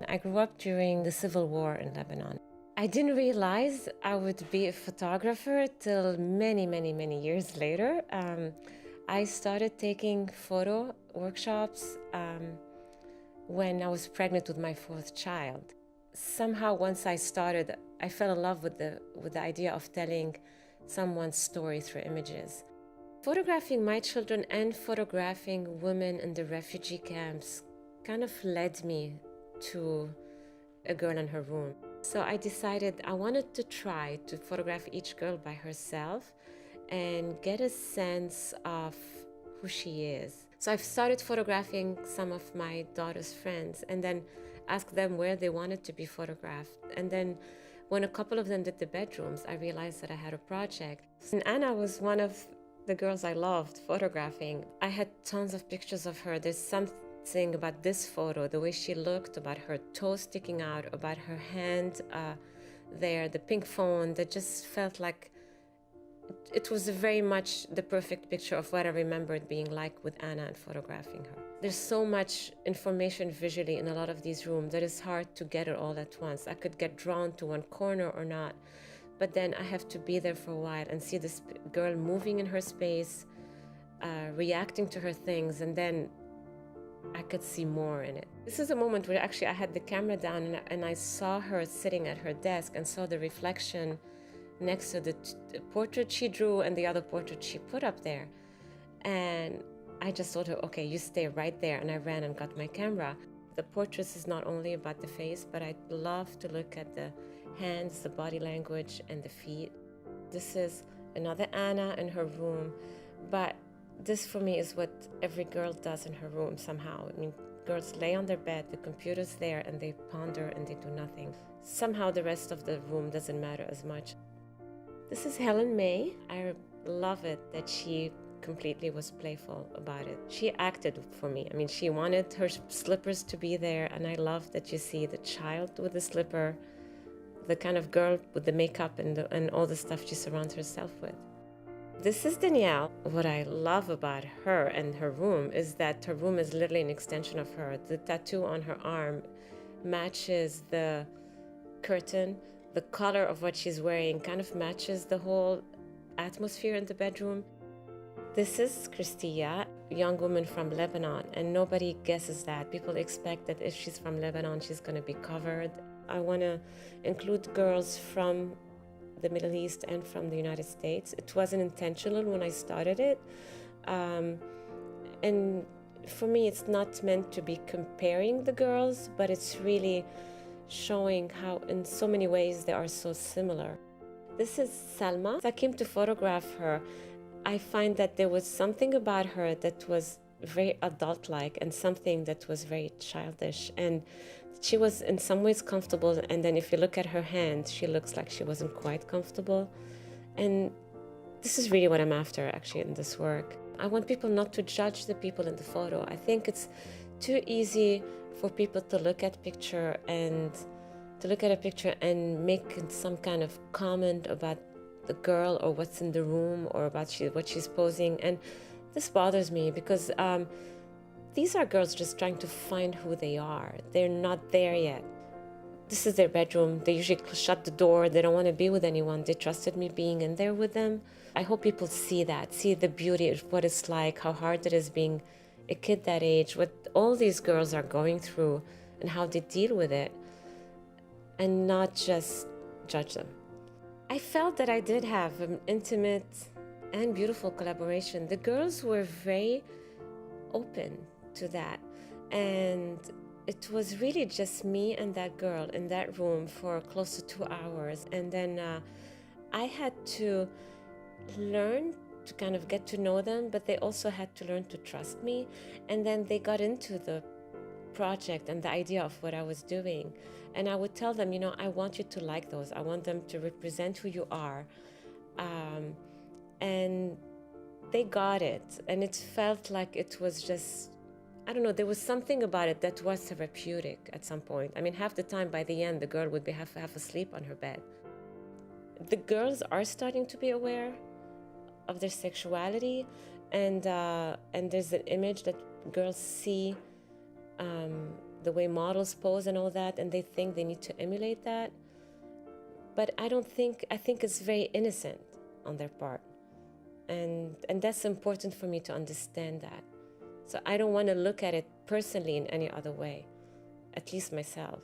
I grew up during the civil war in Lebanon. I didn't realize I would be a photographer till many years later. I started taking photo workshops when I was pregnant with my fourth child. Somehow, once I started, I fell in love with the idea of telling someone's story through images. Photographing my children and photographing women in the refugee camps kind of led me to a girl in her room. So I decided I wanted to try to photograph each girl by herself and get a sense of who she is. So I've started photographing some of my daughter's friends and then asked them where they wanted to be photographed. And then when a couple of them did the bedrooms, I realized that I had a project. And Anna was one of the girls I loved photographing. I had tons of pictures of her. There's something about this photo, the way she looked, about her toe sticking out, about her hand there, the pink phone, that just felt like it was very much the perfect picture of what I remembered being like with Anna and photographing her. There's so much information visually in a lot of these rooms that it's hard to get it all at once. I could get drawn to one corner or not, but then I have to be there for a while and see this girl moving in her space, reacting to her things, and then I could see more in it. This is a moment where actually I had the camera down and I saw her sitting at her desk and saw the reflection next to the portrait she drew and the other portrait she put up there. And I just told her, okay, you stay right there. And I ran and got my camera. The portraits is not only about the face, but I love to look at the hands, the body language, and the feet. This is another Anna in her room, but this for me is what every girl does in her room somehow. I mean, girls lay on their bed, the computer's there, and they ponder and they do nothing. Somehow the rest of the room doesn't matter as much. This is Helen May. I love it that she completely was playful about it. She acted for me. I mean, she wanted her slippers to be there, and I love that you see the child with the slipper, the kind of girl with the makeup and all the stuff she surrounds herself with. This is Danielle. What I love about her and her room is that her room is literally an extension of her. The tattoo on her arm matches the curtain. The color of what she's wearing kind of matches the whole atmosphere in the bedroom. This is Christia, a young woman from Lebanon, and nobody guesses that. People expect that if she's from Lebanon, she's going to be covered. I want to include girls from the Middle East and from the United States. It wasn't intentional when I started it. And for me, it's not meant to be comparing the girls, but it's really showing how in so many ways they are so similar. This is Salma. I came to photograph her. I find that there was something about her that was very adult-like and something that was very childish. And she was in some ways comfortable, and then if you look at her hand, she looks like she wasn't quite comfortable. And this is really what I'm after actually in this work. I want people not to judge the people in the photo. I think it's too easy for people to look at a picture and make some kind of comment about the girl or what's in the room or about what she's posing. And this bothers me because these are girls just trying to find who they are. They're not there yet. This is their bedroom. They usually shut the door. They don't want to be with anyone. They trusted me being in there with them. I hope people see that, see the beauty of what it's like, how hard it is being a kid that age, what all these girls are going through and how they deal with it, and not just judge them. I felt that I did have an intimate and beautiful collaboration. The girls were very open to that, and it was really just me and that girl in that room for close to 2 hours. And then I had to learn to kind of get to know them, but they also had to learn to trust me. And then they got into the project and the idea of what I was doing. And I would tell them, I want you to like those. I want them to represent who you are. And they got it. And it felt like it was just, I don't know, there was something about it that was therapeutic at some point. I mean, half the time by the end, the girl would be half asleep on her bed. The girls are starting to be aware of their sexuality, and there's an image that girls see the way models pose and all that, and they think they need to emulate that. But I think it's very innocent on their part. And that's important for me to understand that. So I don't want to look at it personally in any other way, at least myself.